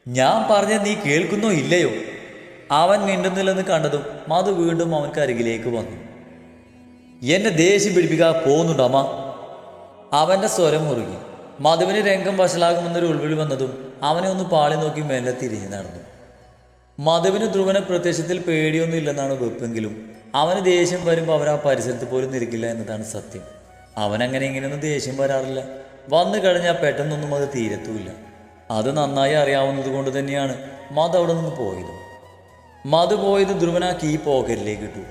ഞാൻ പറഞ്ഞ നീ കേൾക്കുന്നോ ഇല്ലയോ? അവൻ മിണ്ടുന്നില്ലെന്ന് കണ്ടതും മധു വീണ്ടും അവൻക്ക് അരികിലേക്ക് വന്നു. എന്നെ ദേഷ്യം പിടിപ്പിക്കാതെ പോകുന്നുണ്ടമ്മ. അവൻ്റെ സ്വരം മുറുകി. മധുവിന് രംഗം വഷളാകുമെന്നൊരു ഉൾവിളി വന്നതും അവനെ ഒന്ന് പാളി നോക്കി മെല്ലെ തിരിഞ്ഞു നടന്നു. മധുവിന് ധ്രുവനെ പ്രത്യക്ഷത്തിൽ പേടിയൊന്നും ഇല്ലെന്നാണ് വെപ്പെങ്കിലും അവന് ദേഷ്യം വരുമ്പോൾ അവർ ആ പരിസരത്ത് പോലും നിൽക്കില്ല എന്നതാണ് സത്യം. അവനങ്ങനെ ഇങ്ങനെയൊന്നും ദേഷ്യം വരാറില്ല. വന്നു കഴിഞ്ഞാൽ പെട്ടെന്നൊന്നും അത് തീരത്തുമില്ല. അത് നന്നായി അറിയാവുന്നത് കൊണ്ട് തന്നെയാണ് മധു അവിടെ നിന്ന് പോയത്. മധു പോയത് ധ്രുവനാക്കി ഈ പോക്കറ്റിലേക്ക് ഇട്ടു.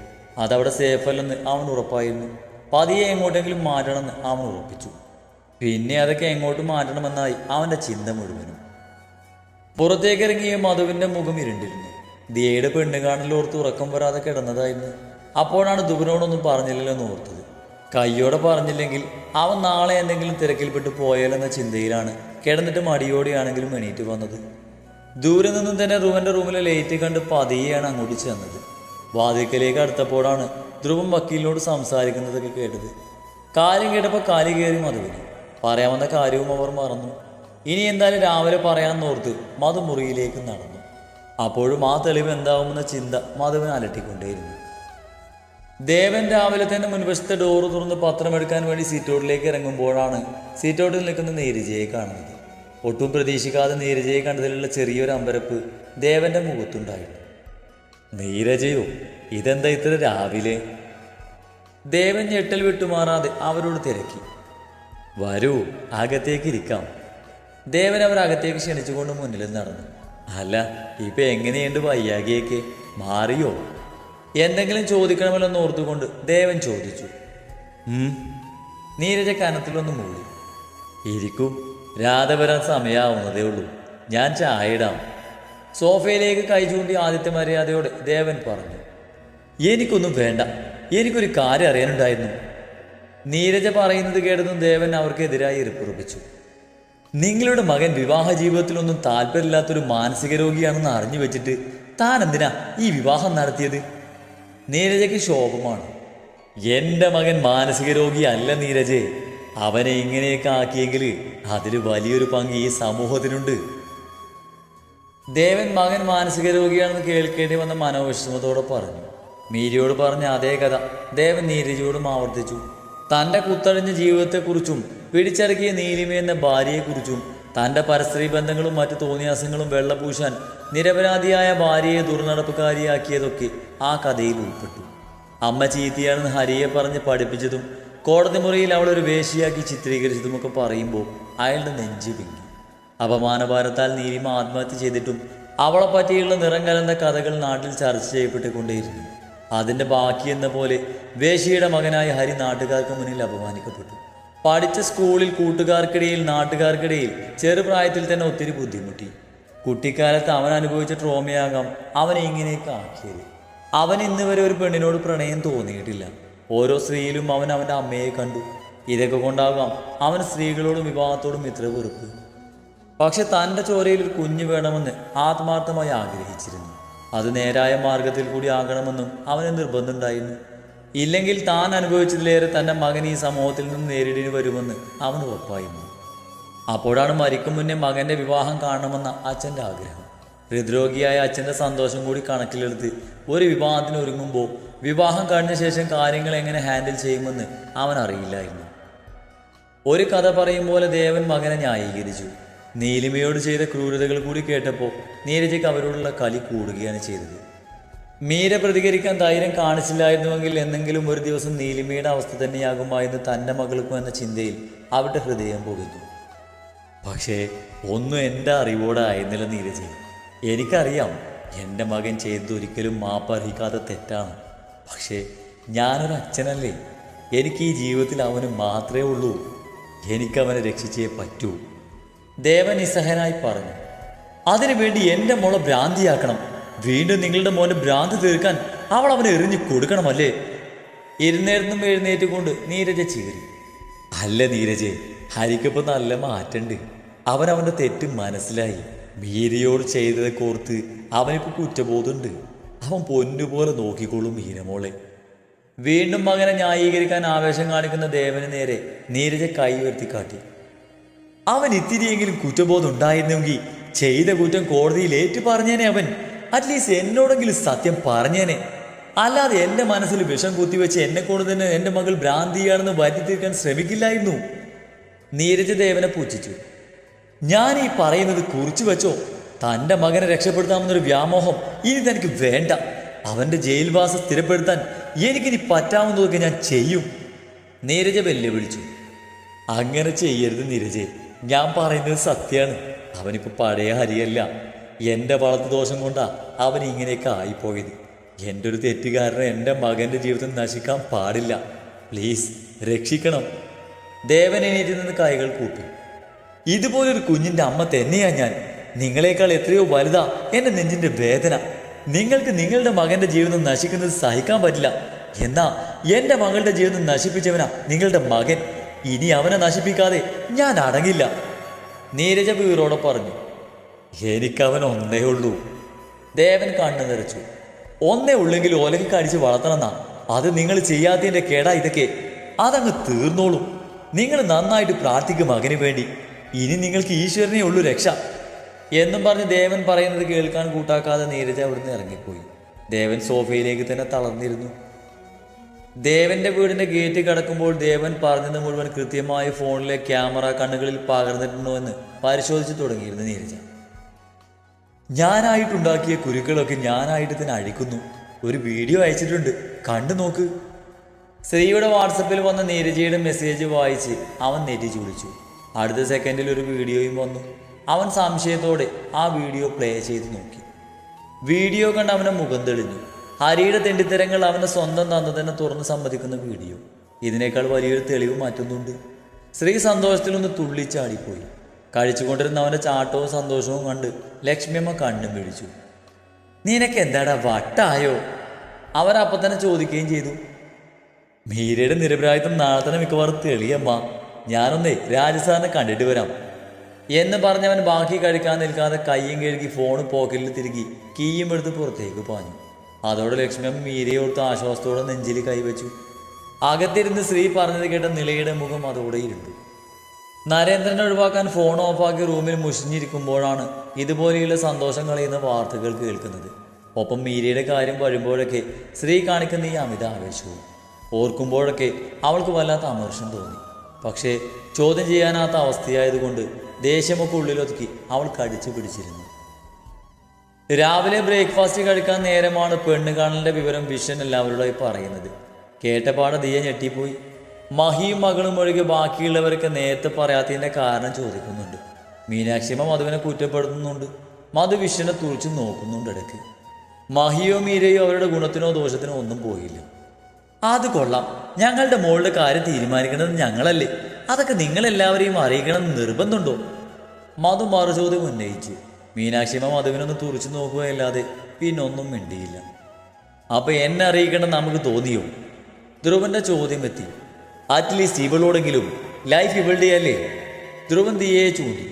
അതവിടെ സേഫല്ലെന്ന് അവൻ ഉറപ്പായിരുന്നു. പതിയെ എങ്ങോട്ടെങ്കിലും മാറ്റണമെന്ന് അവൻ ഉറപ്പിച്ചു. പിന്നെ അതൊക്കെ എങ്ങോട്ട് മാറ്റണമെന്നായി അവൻ്റെ ചിന്ത മുഴുവനും. പുറത്തേക്കിറങ്ങിയ മധുവിൻ്റെ മുഖം ഇരുണ്ടിരുന്നു. ദിയയുടെ പെണ്ണ് കാണലോർത്ത് ഉറക്കം വരാതെ കിടന്നതായിരുന്നു. അപ്പോഴാണ് ധ്രുവനോടൊന്നും പറഞ്ഞില്ലല്ലോ എന്ന് ഓർത്തത്. കയ്യോടെ പറഞ്ഞില്ലെങ്കിൽ അവൻ നാളെ എന്തെങ്കിലും തിരക്കിൽപ്പെട്ട് പോയാലെന്ന ചിന്തയിലാണ് കിടന്നിട്ട് മടിയോടെയാണെങ്കിലും എണീറ്റ് വന്നത്. ദൂരെ നിന്നും തന്നെ ധ്രുവൻ്റെ റൂമിലെ ലൈറ്റ് കണ്ട് പതിയെയാണ് അങ്ങോട്ട് ചെന്നത്. വാതിൽക്കലേക്ക് അടുത്തപ്പോഴാണ് ധ്രുവൻ വക്കീലിനോട് സംസാരിക്കുന്നതൊക്കെ കേട്ടത്. കാര്യം കേട്ടപ്പോൾ കാലി കയറി മധുവിന്. പറയാവുന്ന കാര്യവും അവർ മറന്നു. ഇനി എന്തായാലും രാവിലെ പറയാമെന്നോർത്ത് മധു മുറിയിലേക്ക് നടന്നു. അപ്പോഴും ആ തെളിവ് എന്താവുമെന്ന ചിന്ത മധുവിനെ അലട്ടിക്കൊണ്ടേയിരുന്നു. ദേവൻ രാവിലെ തന്നെ മുൻവശത്തെ ഡോറ് തുറന്ന് പത്രമെടുക്കാൻ വേണ്ടി സീറ്റോട്ടിലേക്ക് ഇറങ്ങുമ്പോഴാണ് സീറ്റോട്ടിൽ നിൽക്കുന്ന നീരജയെ കാണുന്നത്. ഒട്ടും പ്രതീക്ഷിക്കാതെ നീരജയെ കണ്ടതിലുള്ള ചെറിയൊരു അമ്പരപ്പ് ദേവന്റെ മുഖത്തുണ്ടായിരുന്നു. നീരജയോ, ഇതെന്താ ഇത്ര രാവിലെ? ദേവൻ ഞെട്ടൽ വിട്ടുമാറാതെ അവരോട് തിരക്കി. വരൂ, അകത്തേക്ക് ഇരിക്കാം. ദേവൻ അവർ അകത്തേക്ക് ക്ഷണിച്ചുകൊണ്ട് മുന്നിൽ നടന്നു. അല്ല, ഇപ്പൊ എങ്ങനെയുണ്ട് വയ്യാകിയൊക്കെ? മാറിയോ? എന്തെങ്കിലും ചോദിക്കണമല്ലെന്ന് ഓർത്തുകൊണ്ട് ദേവൻ ചോദിച്ചു. നീരജ കനത്തിലൊന്ന് മൂടി. ഇരിക്കൂ, രാധ വരാൻ സമയമാവുന്നതേ ഉള്ളൂ. ഞാൻ ചായ ഇടാം. സോഫയിലേക്ക് കൈ ചൂണ്ടി ആദിത്യ മര്യാദയോടെ ദേവൻ പറഞ്ഞു. എനിക്കൊന്നും വേണ്ട, എനിക്കൊരു കാര്യം അറിയാനുണ്ടായിരുന്നു. നീരജ പറയുന്നത് കേട്ടതും ദേവൻ അവർക്കെതിരായി എതിർപ്പുറപ്പിച്ചു. നിങ്ങളുടെ മകൻ വിവാഹ ജീവിതത്തിലൊന്നും താല്പര്യമില്ലാത്തൊരു മാനസിക രോഗിയാണെന്ന് അറിഞ്ഞു വെച്ചിട്ട് താൻ എന്തിനാ ഈ വിവാഹം നടത്തിയത്? നീരജയ്ക്ക് ശോഭമാണ്. എൻ്റെ മകൻ മാനസിക രോഗിയല്ല നീരജെ. അവനെ ഇങ്ങനെയൊക്കെ ആക്കിയെങ്കിൽ അതിൽ വലിയൊരു പങ്ക് ഈ സമൂഹത്തിനുണ്ട്. ദേവൻ മകൻ മാനസിക രോഗിയാണെന്ന് കേൾക്കേണ്ടി വന്ന മനോവിഷമത്തോടെ പറഞ്ഞു. മീരയോട് പറഞ്ഞ അതേ കഥ ദേവൻ നീരജയോടും ആവർത്തിച്ചു. തൻ്റെ കുത്തഴിഞ്ഞ ജീവിതത്തെക്കുറിച്ചും പിടിച്ചടക്കിയ നീലിമ എന്ന ഭാര്യയെക്കുറിച്ചും തൻ്റെ പരസ്ത്രീ ബന്ധങ്ങളും മറ്റു തോന്നിയാസങ്ങളും വെള്ളപൂശാൻ നിരപരാധിയായ ഭാര്യയെ ദുർനടപ്പുകാരിയാക്കിയതൊക്കെ ആ കഥയിൽ ഉൾപ്പെട്ടു. അമ്മ ചീത്തയാണെന്ന് ഹരിയെ പറഞ്ഞ് പഠിപ്പിച്ചതും കോടതി മുറിയിൽ അവളൊരു വേശ്യയാക്കി ചിത്രീകരിച്ചതുമൊക്കെ പറയുമ്പോൾ അയാളുടെ നെഞ്ചു പിങ്ങി. അപമാനഭാരത്താൽ നീലിമ ആത്മഹത്യ ചെയ്തിട്ടും അവളെ പറ്റിയുള്ള നിറം കലർന്ന കഥകൾ നാട്ടിൽ ചർച്ച ചെയ്യപ്പെട്ടുകൊണ്ടേയിരുന്നു. അതിൻ്റെ ബാക്കിയെന്ന പോലെ വേശ്യയുടെ മകനായ ഹരി നാട്ടുകാർക്ക് മുന്നിൽ അപമാനിക്കപ്പെട്ടു. പഠിച്ച സ്കൂളിൽ കൂട്ടുകാർക്കിടയിൽ നാട്ടുകാർക്കിടയിൽ ചെറുപ്രായത്തിൽ തന്നെ ഒത്തിരി ബുദ്ധിമുട്ടി. കുട്ടിക്കാലത്ത് അവൻ അനുഭവിച്ച ട്രോമയാകാം അവനെ ഇങ്ങനെയൊക്കെ ആക്കിയത്. അവൻ ഇന്ന് വരെ ഒരു പെണ്ണിനോട് പ്രണയം തോന്നിയിട്ടില്ല. ഓരോ സ്ത്രീയിലും അവൻ അവൻ്റെ അമ്മയെ കണ്ടു. ഇതൊക്കെ കൊണ്ടാകാം അവൻ സ്ത്രീകളോടും വിവാഹത്തോടും ഇത്ര വെറുപ്പ്. പക്ഷെ തൻ്റെ ചോരയിൽ ഒരു കുഞ്ഞ് വേണമെന്ന് ആത്മാർത്ഥമായി ആഗ്രഹിച്ചിരുന്നു. അത് നേരായ മാർഗത്തിൽ കൂടി ആകണമെന്നും അവന് നിർബന്ധമുണ്ടായിരുന്നു. ഇല്ലെങ്കിൽ താൻ അനുഭവിച്ചതിലേറെ തൻ്റെ മകൻ ഈ സമൂഹത്തിൽ നിന്ന് നേരിടേണ്ടി വരുമെന്ന് അവൻ ഉറപ്പായിരുന്നു. അപ്പോഴാണ് മരിക്കും മുന്നേ മകൻ്റെ വിവാഹം കാണണമെന്ന അച്ഛൻ്റെ ആഗ്രഹം. ഹൃദ്രോഗിയായ അച്ഛൻ്റെ സന്തോഷം കൂടി കണക്കിലെടുത്ത് ഒരു വിവാഹത്തിന് ഒരുങ്ങുമ്പോൾ വിവാഹം കഴിഞ്ഞ ശേഷം കാര്യങ്ങൾ എങ്ങനെ ഹാൻഡിൽ ചെയ്യുമെന്ന് അവൻ അറിയില്ലായിരുന്നു. ഒരു കഥ പറയും പോലെ ദേവൻ മകനെ ന്യായീകരിച്ചു. നീലിമയോട് ചെയ്ത ക്രൂരതകൾ കൂടി കേട്ടപ്പോൾ നീരജയ്ക്ക് അവരോടുള്ള കലി കൂടുകയാണ് ചെയ്തത്. മീര പ്രതികരിക്കാൻ ധൈര്യം കാണിച്ചില്ലായിരുന്നുവെങ്കിൽ എന്നെങ്കിലും ഒരു ദിവസം നീലിമയുടെ അവസ്ഥ തന്നെയാകുമായിരുന്നു തൻ്റെ മകൾക്കും എന്ന ചിന്തയിൽ അവരുടെ ഹൃദയം പൊടിഞ്ഞു. പക്ഷേ ഒന്നും എൻ്റെ അറിവോടെ ആയിരുന്നില്ല നീരജ. എനിക്കറിയാം എൻ്റെ മകൻ ചെയ്തൊരിക്കലും മാപ്പർഹിക്കാത്ത തെറ്റാണ്. പക്ഷേ ഞാനൊരു അച്ഛനല്ലേ. എനിക്ക് ഈ ജീവിതത്തിൽ അവന് മാത്രമേ ഉള്ളൂ. എനിക്കവനെ രക്ഷിച്ചേ പറ്റൂ. ദേവൻ നിസ്സഹനായി പറഞ്ഞു. അതിനുവേണ്ടി എൻ്റെ മോളെ ഭ്രാന്തിയാക്കണം. വീണ്ടും നിങ്ങളുടെ മോനെ ഭ്രാന്തി തീർക്കാൻ അവൾ അവനെ എറിഞ്ഞു കൊടുക്കണമല്ലേ? ഇരുന്നേർന്നും എഴുന്നേറ്റുകൊണ്ട് നീരജ ചീറി. അല്ല നീരജെ, ഹരിക്കിപ്പോൾ നല്ല മാറ്റമുണ്ട്. അവനവൻ്റെ തെറ്റ് മനസ്സിലായി. മീരയോട് ചെയ്തതെ കോർത്ത് അവനിപ്പോൾ കുറ്റബോധമുണ്ട്. അവൻ പൊന്നുപോലെ നോക്കിക്കോളും മീരമോളെ. വീണ്ടും മകനെ ന്യായീകരിക്കാൻ ആവേശം കാണിക്കുന്ന ദേവന് നേരെ നീരജ കൈ ഉയർത്തി കാട്ടി. അവൻ ഇത്തിരിയെങ്കിലും കുറ്റബോധം ഉണ്ടായിരുന്നെങ്കിൽ ചെയ്ത കുറ്റം കോടതിയിൽ ഏറ്റു പറഞ്ഞേനെ അവൻ. അറ്റ്ലീസ്റ്റ് എന്നോടെങ്കിലും സത്യം പറഞ്ഞേനെ. അല്ലാതെ എൻ്റെ മനസ്സിൽ വിഷം കുത്തിവെച്ച് എന്നെക്കൊണ്ട് തന്നെ എൻ്റെ മകൾ ഭ്രാന്തിയാണെന്ന് വരുത്തി തീർക്കാൻ ശ്രമിക്കില്ലായിരുന്നു. നീരജ് ദേവനെ പൂജിച്ചു. ഞാൻ ഈ പറയുന്നത് കുറിച്ചു വെച്ചോ. തൻ്റെ മകനെ രക്ഷപ്പെടുത്താമെന്നൊരു വ്യാമോഹം ഇനി തനിക്ക് വേണ്ട. അവൻ്റെ ജയിൽവാസം സ്ഥിരപ്പെടുത്താൻ എനിക്കിനി പറ്റാവുന്നതൊക്കെ ഞാൻ ചെയ്യും. നീരജ വെല്ലുവിളിച്ചു. അങ്ങനെ ചെയ്യരുത് നീരജെ, ഞാൻ പറയുന്നത് സത്യമാണ്. അവനിപ്പോൾ പഴയ ഹരിയല്ല. എൻ്റെ വളർത്തു ദോഷം കൊണ്ടാ അവൻ ഇങ്ങനെയൊക്കെ ആയിപ്പോയത്. എൻ്റെ ഒരു തെറ്റുകാരനെ എൻ്റെ മകൻ്റെ ജീവിതം നശിക്കാൻ പാടില്ല. പ്ലീസ് രക്ഷിക്കണം. ദേവൻ എണീറ്റിൽ നിന്ന് കൈകൾ കൂപ്പി. ഇതുപോലൊരു കുഞ്ഞിൻ്റെ അമ്മ തന്നെയാ ഞാൻ. നിങ്ങളെക്കാൾ എത്രയോ വലുതാ എൻ്റെ നെഞ്ചിൻ്റെ വേദന. നിങ്ങൾക്ക് നിങ്ങളുടെ മകൻ്റെ ജീവിതം നശിക്കുന്നത് സഹിക്കാൻ പറ്റില്ല. എന്നാ എൻ്റെ മകളുടെ ജീവിതം നശിപ്പിച്ചവനാ നിങ്ങളുടെ മകൻ. ഇനി അവനെ നശിപ്പിക്കാതെ ഞാൻ അടങ്ങില്ല. നീരജ വീറോടെ പറഞ്ഞു. എനിക്കവൻ ഒന്നേ ഉള്ളൂ. ദേവൻ കണ്ണു നിറച്ചു. ഒന്നേ ഉള്ളെങ്കിൽ ഓലക്ക് കടിച്ച് വളർത്തണമെന്നാ. അത് നിങ്ങൾ ചെയ്യാത്തതിൻ്റെ കേടാ ഇതൊക്കെ. അതങ്ങ് തീർന്നോളും. നിങ്ങൾ നന്നായിട്ട് പ്രാർത്ഥിക്കും മകന് വേണ്ടി. ഇനി നിങ്ങൾക്ക് ഈശ്വരനെ ഉള്ളൂ രക്ഷ എന്നും പറഞ്ഞ് ദേവൻ പറയുന്നത് കേൾക്കാൻ കൂട്ടാക്കാതെ നീരജ അവിടുന്ന് ഇറങ്ങിപ്പോയി. ദേവൻ സോഫയിലേക്ക് തന്നെ തളർന്നിരുന്നു. ദേവന്റെ വീടിന്റെ ഗേറ്റ് കടക്കുമ്പോൾ ദേവൻ പറഞ്ഞത് മുഴുവൻ കൃത്യമായി ഫോണിലെ ക്യാമറ കണ്ണുകളിൽ പകർന്നിട്ടുണ്ടോ എന്ന് പരിശോധിച്ചു തുടങ്ങിയിരുന്നു നീരജ. ഞാനായിട്ടുണ്ടാക്കിയ കുരുക്കളൊക്കെ ഞാനായിട്ട് തന്നെ അഴിക്കുന്നു. ഒരു വീഡിയോ അയച്ചിട്ടുണ്ട്, കണ്ടു നോക്ക്. ശ്രീയുടെ വാട്സപ്പിൽ വന്ന നീരജയുടെ മെസ്സേജ് വായിച്ച് അവൻ നെറ്റിച്ചു വിളിച്ചു. അടുത്ത സെക്കൻഡിൽ ഒരു വീഡിയോയും വന്നു. അവൻ സംശയത്തോടെ ആ വീഡിയോ പ്ലേ ചെയ്ത് നോക്കി. വീഡിയോ കണ്ട് അവൻ്റെ മുഖം തെളിഞ്ഞു. ഹരിയുടെ തെണ്ടിത്തരങ്ങൾ അവൻ്റെ സ്വന്തം തന്നതന്നെ തുറന്ന് സമ്മതിക്കുന്ന വീഡിയോ. ഇതിനേക്കാൾ വലിയൊരു തെളിവ് മറ്റൊന്നുണ്ട്. ശ്രീ സന്തോഷത്തിലൊന്ന് തുള്ളിച്ചാടിപ്പോയി. കഴിച്ചുകൊണ്ടിരുന്ന അവൻ്റെ ചാട്ടവും സന്തോഷവും കണ്ട് ലക്ഷ്മിയമ്മ കണ്ണും പിടിച്ചു. നിനക്ക് എന്താടാ വട്ടായോ? അവരപ്പം തന്നെ ചോദിക്കുകയും ചെയ്തു. മീരയുടെ നിരപരാധിത്വം നാളെ തന്നെ മിക്കവാറും തെളിയമ്മ. ഞാനൊന്നേ രാജസാറിനെ കണ്ടിട്ട് വരാം എന്ന് പറഞ്ഞവൻ ബാക്കി കഴിക്കാൻ നിൽക്കാതെ കയ്യും കഴുകി ഫോണ് പോക്കറ്റിൽ തിരുകി കീയും എടുത്ത് പുറത്തേക്ക് പാഞ്ഞു. അതോടെ ലക്ഷ്മിയമ്മ മീരയെ ഓർത്ത് ആശ്വാസത്തോടെ നെഞ്ചിൽ കൈവച്ചു. അകത്തിരുന്ന് ശ്രീ പറഞ്ഞത് കേട്ട നിലയുടെ മുഖം അതോടെ ഇരുണ്ടു. നരേന്ദ്രനെ ഒഴിവാക്കാൻ ഫോൺ ഓഫാക്കി റൂമിൽ മുഷിഞ്ഞിരിക്കുമ്പോഴാണ് ഇതുപോലെയുള്ള സന്തോഷം കളയുന്ന വാർത്തകൾ കേൾക്കുന്നത്. ഒപ്പം മീരയുടെ കാര്യം വരുമ്പോഴൊക്കെ ശ്രീ കാണിക്കുന്ന ഈ അമിത ആവേശവും ഓർക്കുമ്പോഴൊക്കെ അവൾക്ക് വല്ലാത്ത അമർഷം തോന്നി. പക്ഷേ ചോദ്യം ചെയ്യാനാത്ത അവസ്ഥയായതുകൊണ്ട് ദേഷ്യമൊക്കെ ഉള്ളിലൊതുക്കി അവൾ കടിച്ചു പിടിച്ചിരുന്നു. രാവിലെ ബ്രേക്ക്ഫാസ്റ്റ് കഴിക്കാൻ നേരമാണ് പെണ്ണ് കാണലിൻ്റെ വിവരം വിഷൻ എല്ലാവരോടായി പറയുന്നത്. കേട്ടപാടെ ദിയ ഞെട്ടിപ്പോയി. മഹിയും മകളും ഒഴികെ ബാക്കിയുള്ളവരൊക്കെ നേരത്തെ പറയാത്തതിൻ്റെ കാരണം ചോദിക്കുന്നുണ്ട്. മീനാക്ഷിയമ്മ മധുവിനെ കുറ്റപ്പെടുത്തുന്നുണ്ട്. മധു വിഷനെ തുറിച്ച് നോക്കുന്നുണ്ട് ഇടയ്ക്ക്. മഹിയോ മീരയോ അവരുടെ ഗുണത്തിനോ ദോഷത്തിനോ ഒന്നും പോയില്ല. അത് കൊള്ളാം, ഞങ്ങളുടെ മോളുടെ കാര്യം തീരുമാനിക്കുന്നത് ഞങ്ങളല്ലേ, അതൊക്കെ നിങ്ങളെല്ലാവരെയും അറിയിക്കണമെന്ന് നിർബന്ധമുണ്ടോ? മധു മറുചോദ്യം ഉന്നയിച്ചു. മീനാക്ഷിയമ്മ മധുവിനൊന്ന് തുറിച്ചു നോക്കുകയല്ലാതെ പിന്നൊന്നും മിണ്ടിയില്ല. അപ്പം എന്നെ അറിയിക്കണം നമുക്ക് തോന്നിയോ? ധ്രുവന്റെ ചോദ്യം എത്തി. അറ്റ്ലീസ്റ്റ് ഇവളോടെങ്കിലും ലൈഫ് ഇവളുടെ അല്ലേ? ധ്രുവൻ ദിയയെ ചൂണ്ടി.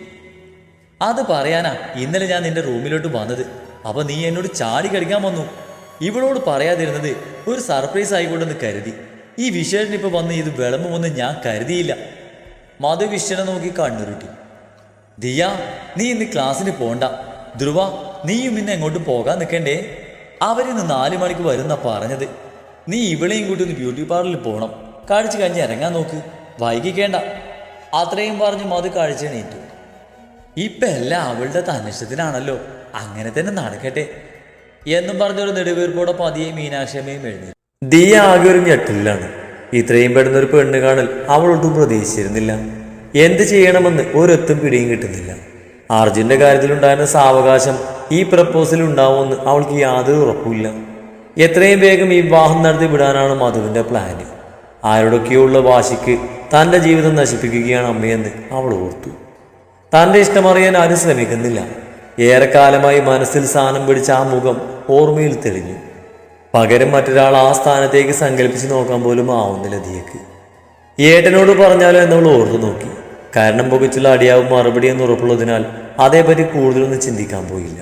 അത് പറയാനാ ഇന്നലെ ഞാൻ നിന്റെ റൂമിലോട്ട് വന്നത്. അപ്പം നീ എന്നോട് ചാടി കടിക്കാൻ വന്നു. ഇവളോട് പറയാതിരുന്നത് ഒരു സർപ്രൈസ് ആയിക്കോട്ടെന്ന് കരുതി. ഈ വിഷയത്തിനിപ്പോൾ വന്ന് ഇത് വിളമ്പുമെന്ന് ഞാൻ കരുതിയില്ല. മധു വിഷനെ നോക്കി കണ്ണുരുട്ടി. ദിയ, നീ ഇന്ന് ക്ലാസ്സിന് പോണ്ട. ധ്രുവ, നീയും ഇന്ന് എങ്ങോട്ടും പോകാൻ നിൽക്കണ്ടേ? അവരിന്ന് 4 മണിക്ക് വരുന്ന പറഞ്ഞത്. നീ ഇവളെയും കൂട്ടി ഒന്ന് ബ്യൂട്ടി പാർലറിൽ പോകണം. കഴിച്ച് കഴിഞ്ഞ് ഇറങ്ങാൻ നോക്ക്, വൈകിക്കേണ്ട. അത്രയും പറഞ്ഞ് മധു കഴിച്ചെണീറ്റു. ഇപ്പം എല്ലാം അവളുടെ തന്നിഷ്ടത്തിനാണല്ലോ, അങ്ങനെ തന്നെ നടക്കട്ടെ എന്നും പറഞ്ഞൊരു നെടുവീർപ്പോടെ പതിയെ മീനാക്ഷിയമ്മയും എഴുന്നേറ്റു. ദിയ ആകെ ഒരു ഞെട്ടിലാണ്. ഇത്രയും പെടുന്നൊരു പെണ്ണ് കാണൽ അവളൊട്ടും പ്രതീക്ഷിച്ചിരുന്നില്ല. എന്ത് ചെയ്യണമെന്ന് ഒരൊത്തും പിടിയും കിട്ടുന്നില്ല. അർജുൻ്റെ കാര്യത്തിലുണ്ടായിരുന്ന സാവകാശം ഈ പ്രപ്പോസൽ ഉണ്ടാവുമെന്ന് അവൾക്ക് യാതൊരു ഉറപ്പുമില്ല. എത്രയും വേഗം ഈ വിവാഹം നടത്തി വിടാനാണ് മധുവിൻ്റെ പ്ലാന്. ആരോടൊക്കെയുള്ള വാശിക്ക് തൻ്റെ ജീവിതം നശിപ്പിക്കുകയാണ് അമ്മയെന്ന് അവൾ ഓർത്തു. തൻ്റെ ഇഷ്ടമറിയാൻ ആരും ശ്രമിക്കുന്നില്ല. ഏറെക്കാലമായി മനസ്സിൽ സ്ഥാനം പിടിച്ച ആ മുഖം ഓർമ്മയിൽ തെളിഞ്ഞു. പകരം മറ്റൊരാൾ ആ സ്ഥാനത്തേക്ക് സങ്കല്പിച്ച് നോക്കാൻ പോലും ആവുന്നില്ല ദിയക്ക്. ഏട്ടനോട് പറഞ്ഞാലോ എന്നവൾ ഓർത്തു നോക്കി. കാരണം പുകച്ചുള്ള അടിയാവും മറുപടി എന്ന് ഉറപ്പുള്ളതിനാൽ അതേപറ്റി കൂടുതലൊന്നും ചിന്തിക്കാൻ പോയില്ല.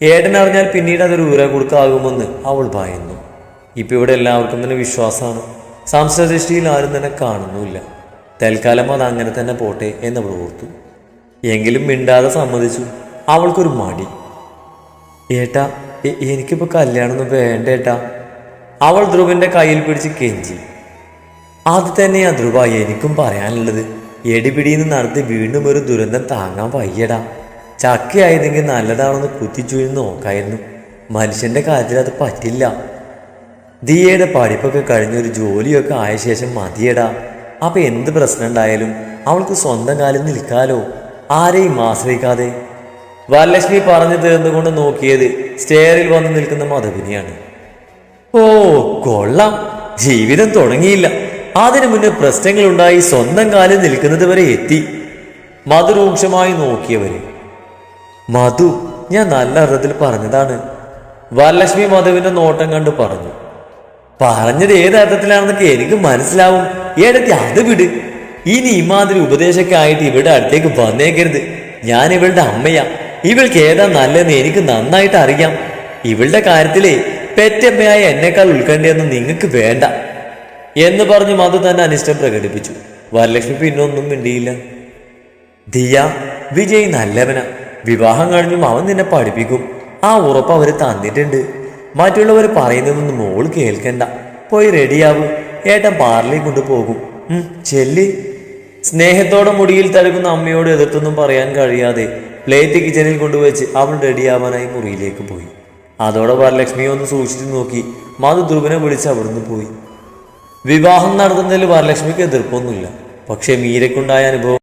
ഏട്ടൻ അറിഞ്ഞാൽ പിന്നീട് അതൊരു ഊര കൊടുക്കാകുമെന്ന് അവൾ ഭയന്നു. ഇപ്പം ഇവിടെ എല്ലാവർക്കും തന്നെ വിശ്വാസമാണ്. സംശയദൃഷ്ടിയിൽ ആരും തന്നെ കാണുന്നുമില്ല. തൽക്കാലം അത് അങ്ങനെ തന്നെ പോട്ടെ എന്നവൾ ഓർത്തു. എങ്കിലും മിണ്ടാതെ സമ്മതിച്ചു. അവൾക്കൊരു മടി. ഏട്ടാ, എനിക്കിപ്പോൾ കല്യാണമൊന്നും വേണ്ട ഏട്ടാ. അവൾ ധ്രുവന്റെ കയ്യിൽ പിടിച്ച് കെഞ്ചി. അത് തന്നെയാ ധ്രുവ എനിക്കും പറയാനുള്ളത്. എടിപിടിന്ന് നടത്തി വീണ്ടും ഒരു ദുരന്തം താങ്ങാൻ വയ്യടാ. ചക്കയായതെങ്കിൽ നല്ലതാണെന്ന് കുത്തിച്ചുഴിഞ്ഞ് നോക്കായിരുന്നു. മനുഷ്യന്റെ കാര്യത്തിൽ അത് പറ്റില്ല. ദിയയുടെ പഠിപ്പൊക്കെ കഴിഞ്ഞൊരു ജോലിയൊക്കെ ആയ ശേഷം മതിയടാ. അപ്പൊ എന്ത് പ്രശ്നം ഉണ്ടായാലും അവൾക്ക് സ്വന്തം കാലിൽ നിൽക്കാലോ, ആരെയും ആശ്രയിക്കാതെ. വരലക്ഷ്മി പറഞ്ഞു തീർന്നുകൊണ്ട് നോക്കിയത് സ്റ്റെയറിൽ വന്ന് നിൽക്കുന്ന മധുവിനെയാണ്. ഓ കൊള്ളാം, ജീവിതം തുടങ്ങിയില്ല, അതിനു മുന്നേ പ്രശ്നങ്ങളുണ്ടായി സ്വന്തം കാലിൽ നിൽക്കുന്നത് വരെ എത്തി. മധു രൂക്ഷമായി നോക്കിയവര്. മധു, ഞാൻ നല്ല അർത്ഥത്തിൽ പറഞ്ഞതാണ്. വരലക്ഷ്മി മധുവിന്റെ നോട്ടം കണ്ട് പറഞ്ഞു. പറഞ്ഞത് ഏത് അർത്ഥത്തിലാണെന്നൊക്കെ എനിക്ക് മനസ്സിലാവും. ഏടത്തി അത് വിട്. ഇനി ഇമാതിരി ഉപദേശമൊക്കെ ആയിട്ട് ഇവിടെ അടുത്തേക്ക് വന്നേക്കരുത്. ഞാൻ ഇവളുടെ അമ്മയാ. ഇവൾക്ക് ഏതാ നല്ലതെന്ന് എനിക്ക് നന്നായിട്ട് അറിയാം. ഇവളുടെ കാര്യത്തിലേ പെറ്റമ്മയായ എന്നെക്കാൾ ഉത്കണ്ഠയൊന്നും നിങ്ങൾക്ക് വേണ്ട എന്ന് പറഞ്ഞ് മധു തന്നെ അനിഷ്ടം പ്രകടിപ്പിച്ചു. വരലക്ഷ്മി പിന്നൊന്നും മിണ്ടിയില്ല. ദിയ, വിജയ് നല്ലവനാ. വിവാഹം കഴിഞ്ഞും അവൻ നിന്നെ പഠിപ്പിക്കും. ആ ഉറപ്പ് അവര് തന്നിട്ടുണ്ട്. മറ്റുള്ളവർ പറയുന്നതൊന്നും മോള് കേൾക്കണ്ട. പോയി റെഡിയാവും. ഏട്ടൻ പാർലറിൽ കൊണ്ടുപോകും. ചെല്ലി. സ്നേഹത്തോടെ മുടിയിൽ തടുക്കുന്ന അമ്മയോട് എതിർത്തൊന്നും പറയാൻ കഴിയാതെ പ്ലേറ്റ് കിച്ചണിൽ കൊണ്ടുവച്ച് അവൾ റെഡിയാവാനായി മുറിയിലേക്ക് പോയി. അതോടെ വരലക്ഷ്മിയെ ഒന്ന് സൂക്ഷിച്ചു നോക്കി മധു ധ്രുവനെ വിളിച്ച് അവിടുന്ന് പോയി. വിവാഹം നടത്തുന്നതിൽ വരലക്ഷ്മിക്ക് എതിർപ്പൊന്നുമില്ല. പക്ഷെ മീരയ്ക്കുണ്ടായ അനുഭവം